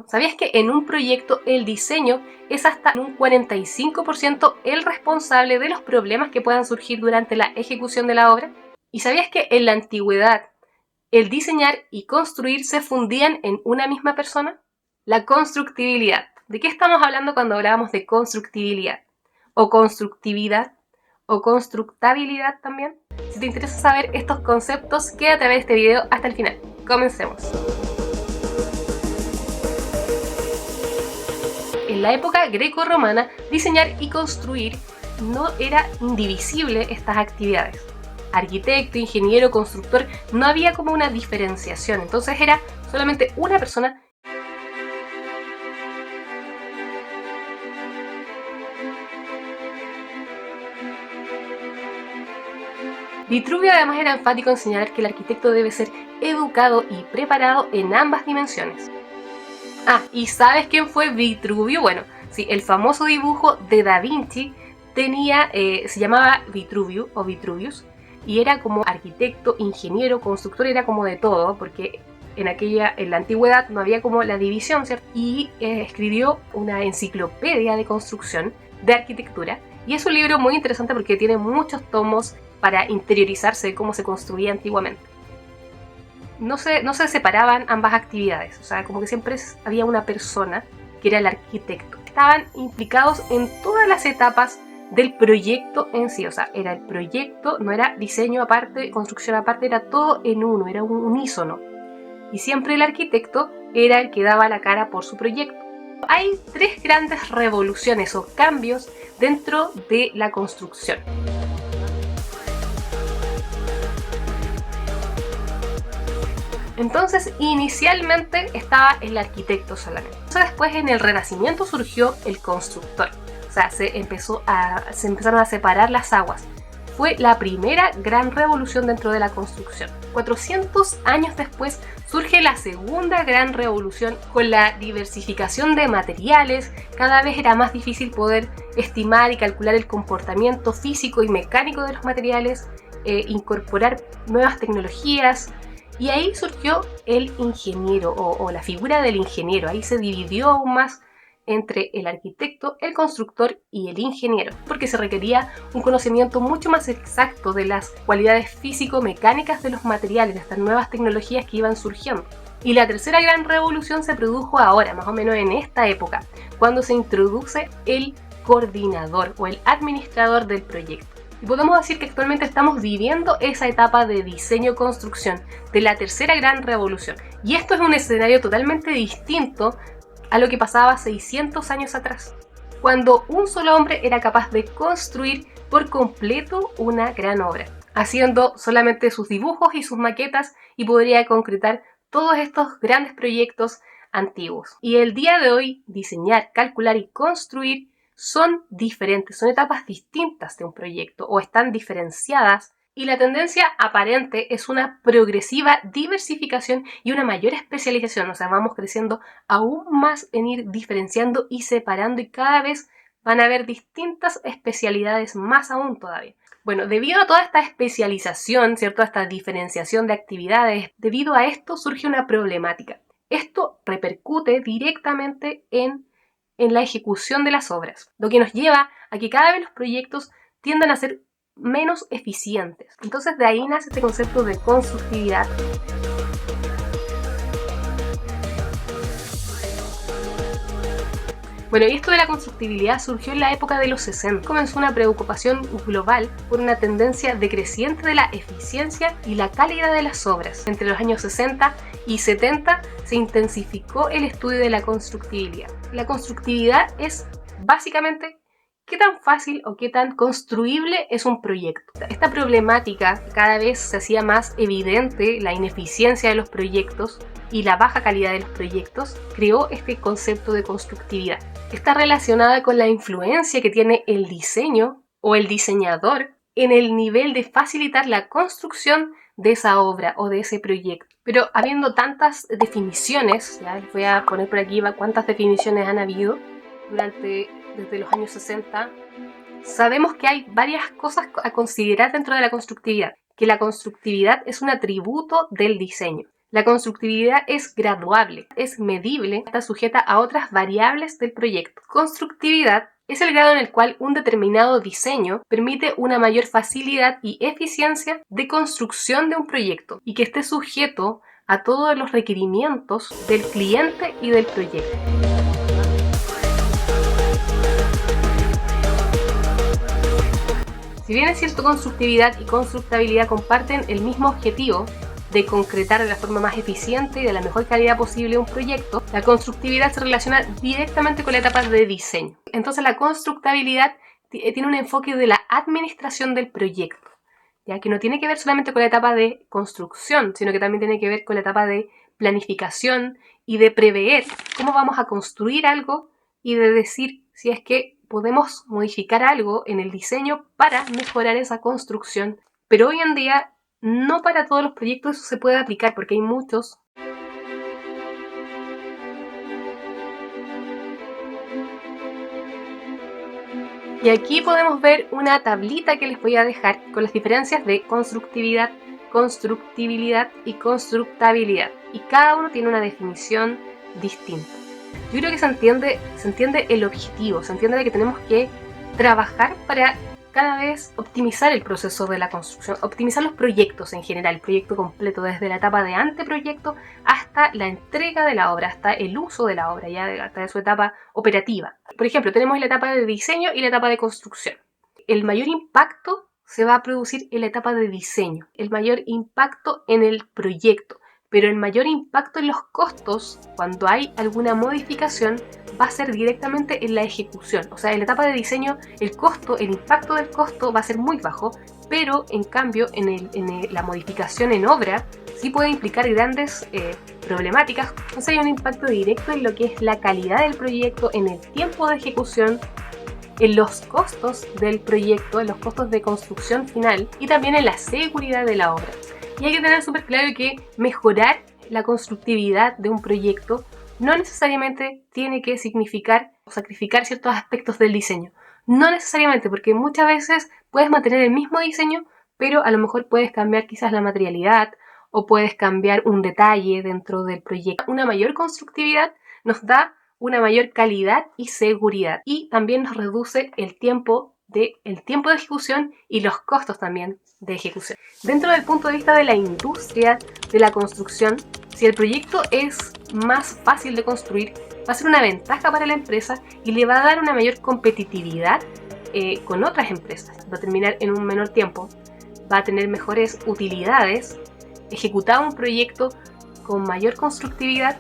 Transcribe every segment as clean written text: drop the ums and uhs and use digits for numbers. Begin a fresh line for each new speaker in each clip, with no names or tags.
¿Sabías que en un proyecto el diseño es hasta un 45% el responsable de los problemas que puedan surgir durante la ejecución de la obra? ¿Y sabías que en la antigüedad el diseñar y construir se fundían en una misma persona? La constructibilidad. ¿De qué estamos hablando cuando hablábamos de constructibilidad? ¿O constructividad? ¿O constructabilidad también? Si te interesa saber estos conceptos, quédate a ver este video hasta el final. Comencemos. En la época greco-romana, diseñar y construir no era indivisible estas actividades. Arquitecto, ingeniero, constructor, no había como una diferenciación, entonces era solamente una persona. Vitruvio además era enfático en señalar que el arquitecto debe ser educado y preparado en ambas dimensiones. ¿Y sabes quién fue Vitruvio? Bueno, sí, el famoso dibujo de Da Vinci se llamaba Vitruvio o Vitruvius, y era como arquitecto, ingeniero, constructor, era como de todo, porque en la antigüedad no había como la división, ¿cierto? Y escribió una enciclopedia de construcción, de arquitectura, y es un libro muy interesante porque tiene muchos tomos para interiorizarse de cómo se construía antiguamente. No se separaban ambas actividades, o sea, como que siempre había una persona que era el arquitecto. Estaban implicados en todas las etapas del proyecto en sí, o sea, era el proyecto, no era diseño aparte, construcción aparte, era todo en uno, era un unísono. Y siempre el arquitecto era el que daba la cara por su proyecto. Hay tres grandes revoluciones o cambios dentro de la construcción. Entonces, inicialmente estaba el arquitecto solamente. Después, en el Renacimiento surgió el constructor. O sea, se empezaron a separar las aguas. Fue la primera gran revolución dentro de la construcción. 400 años después surge la segunda gran revolución con la diversificación de materiales. Cada vez era más difícil poder estimar y calcular el comportamiento físico y mecánico de los materiales, incorporar nuevas tecnologías. Y ahí surgió el ingeniero o la figura del ingeniero. Ahí se dividió aún más entre el arquitecto, el constructor y el ingeniero, porque se requería un conocimiento mucho más exacto de las cualidades físico-mecánicas de los materiales, de estas nuevas tecnologías que iban surgiendo. Y la tercera gran revolución se produjo ahora, más o menos en esta época, cuando se introduce el coordinador o el administrador del proyecto. Y podemos decir que actualmente estamos viviendo esa etapa de diseño-construcción de la tercera gran revolución. Y esto es un escenario totalmente distinto a lo que pasaba 600 años atrás, cuando un solo hombre era capaz de construir por completo una gran obra, haciendo solamente sus dibujos y sus maquetas, y podría concretar todos estos grandes proyectos antiguos. Y el día de hoy, diseñar, calcular y construir son diferentes, son etapas distintas de un proyecto o están diferenciadas, y la tendencia aparente es una progresiva diversificación y una mayor especialización. O sea, vamos creciendo aún más en ir diferenciando y separando, y cada vez van a haber distintas especialidades más aún todavía. Bueno, debido a toda esta especialización, ¿cierto?, a esta diferenciación de actividades, debido a esto surge una problemática. Esto repercute directamente en la ejecución de las obras, lo que nos lleva a que cada vez los proyectos tiendan a ser menos eficientes. Entonces de ahí nace este concepto de constructividad. Bueno, y esto de la constructibilidad surgió en la época de los 60. Comenzó una preocupación global por una tendencia decreciente de la eficiencia y la calidad de las obras. Entre los años 60 y 70 se intensificó el estudio de la constructibilidad. La constructividad es básicamente qué tan fácil o qué tan construible es un proyecto. Esta problemática cada vez se hacía más evidente, la ineficiencia de los proyectos y la baja calidad de los proyectos, creó este concepto de constructividad. Está relacionada con la influencia que tiene el diseño o el diseñador en el nivel de facilitar la construcción de esa obra o de ese proyecto. Pero habiendo tantas definiciones, ya les voy a poner por aquí cuántas definiciones han habido desde los años 60, sabemos que hay varias cosas a considerar dentro de la constructividad. Que la constructividad es un atributo del diseño. La constructibilidad es graduable, es medible, está sujeta a otras variables del proyecto. Constructividad es el grado en el cual un determinado diseño permite una mayor facilidad y eficiencia de construcción de un proyecto y que esté sujeto a todos los requerimientos del cliente y del proyecto. Si bien es cierto, constructividad y constructabilidad comparten el mismo objetivo de concretar de la forma más eficiente y de la mejor calidad posible un proyecto, la constructividad se relaciona directamente con la etapa de diseño. Entonces la constructabilidad tiene un enfoque de la administración del proyecto, ya que no tiene que ver solamente con la etapa de construcción, sino que también tiene que ver con la etapa de planificación y de prever cómo vamos a construir algo y de decir si es que podemos modificar algo en el diseño para mejorar esa construcción. Pero hoy en día no para todos los proyectos eso se puede aplicar porque hay muchos. Y aquí podemos ver una tablita que les voy a dejar con las diferencias de constructividad, constructibilidad y constructabilidad. Y cada uno tiene una definición distinta. Yo creo que se entiende el objetivo, se entiende de que tenemos que trabajar para cada vez optimizar el proceso de la construcción, optimizar los proyectos en general, el proyecto completo, desde la etapa de anteproyecto hasta la entrega de la obra, hasta el uso de la obra, ya hasta su etapa operativa. Por ejemplo, tenemos la etapa de diseño y la etapa de construcción. El mayor impacto se va a producir en la etapa de diseño, el mayor impacto en el proyecto, pero el mayor impacto en los costos, cuando hay alguna modificación, va a ser directamente en la ejecución. O sea, en la etapa de diseño, el impacto del costo va a ser muy bajo, pero en cambio, en la modificación en obra, sí puede implicar grandes problemáticas. Entonces hay un impacto directo en lo que es la calidad del proyecto, en el tiempo de ejecución, en los costos del proyecto, en los costos de construcción final y también en la seguridad de la obra. Y hay que tener súper claro que mejorar la constructividad de un proyecto no necesariamente tiene que significar o sacrificar ciertos aspectos del diseño. No necesariamente, porque muchas veces puedes mantener el mismo diseño, pero a lo mejor puedes cambiar quizás la materialidad o puedes cambiar un detalle dentro del proyecto. Una mayor constructividad nos da una mayor calidad y seguridad y también nos reduce el tiempo de ejecución y los costos también de ejecución. Dentro del punto de vista de la industria de la construcción, si el proyecto es más fácil de construir, va a ser una ventaja para la empresa y le va a dar una mayor competitividad con otras empresas. Va a terminar en un menor tiempo, va a tener mejores utilidades, ejecutar un proyecto con mayor constructividad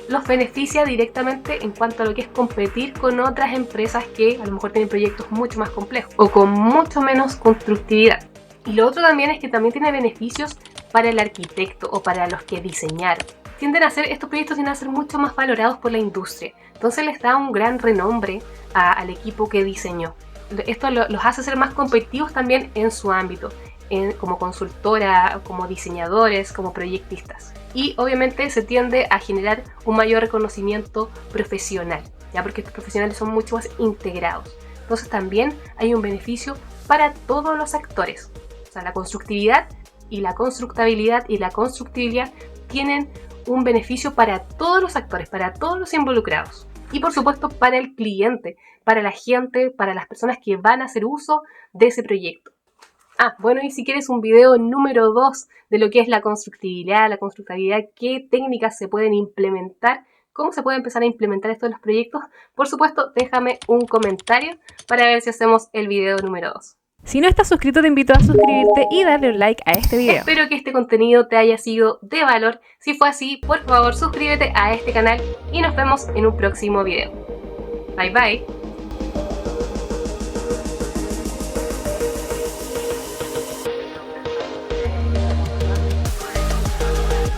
los beneficia directamente en cuanto a lo que es competir con otras empresas que a lo mejor tienen proyectos mucho más complejos o con mucho menos constructividad. Y lo otro también es que también tiene beneficios para el arquitecto o para los que diseñaron. Estos proyectos tienden a ser mucho más valorados por la industria, entonces les da un gran renombre al equipo que diseñó. Esto los hace ser más competitivos también en su ámbito, como consultora, como diseñadores, como proyectistas. Y obviamente se tiende a generar un mayor reconocimiento profesional, ya porque estos profesionales son mucho más integrados. Entonces también hay un beneficio para todos los actores. O sea, la constructividad y la constructabilidad y la constructibilidad tienen un beneficio para todos los actores, para todos los involucrados. Y por supuesto para el cliente, para la gente, para las personas que van a hacer uso de ese proyecto. Bueno, y si quieres un video número 2 de lo que es la constructibilidad, qué técnicas se pueden implementar, cómo se puede empezar a implementar esto en los proyectos, por supuesto, déjame un comentario para ver si hacemos el video número 2.
Si no estás suscrito, te invito a suscribirte y darle un like a este video.
Espero que este contenido te haya sido de valor. Si fue así, por favor, suscríbete a este canal y nos vemos en un próximo video. Bye bye.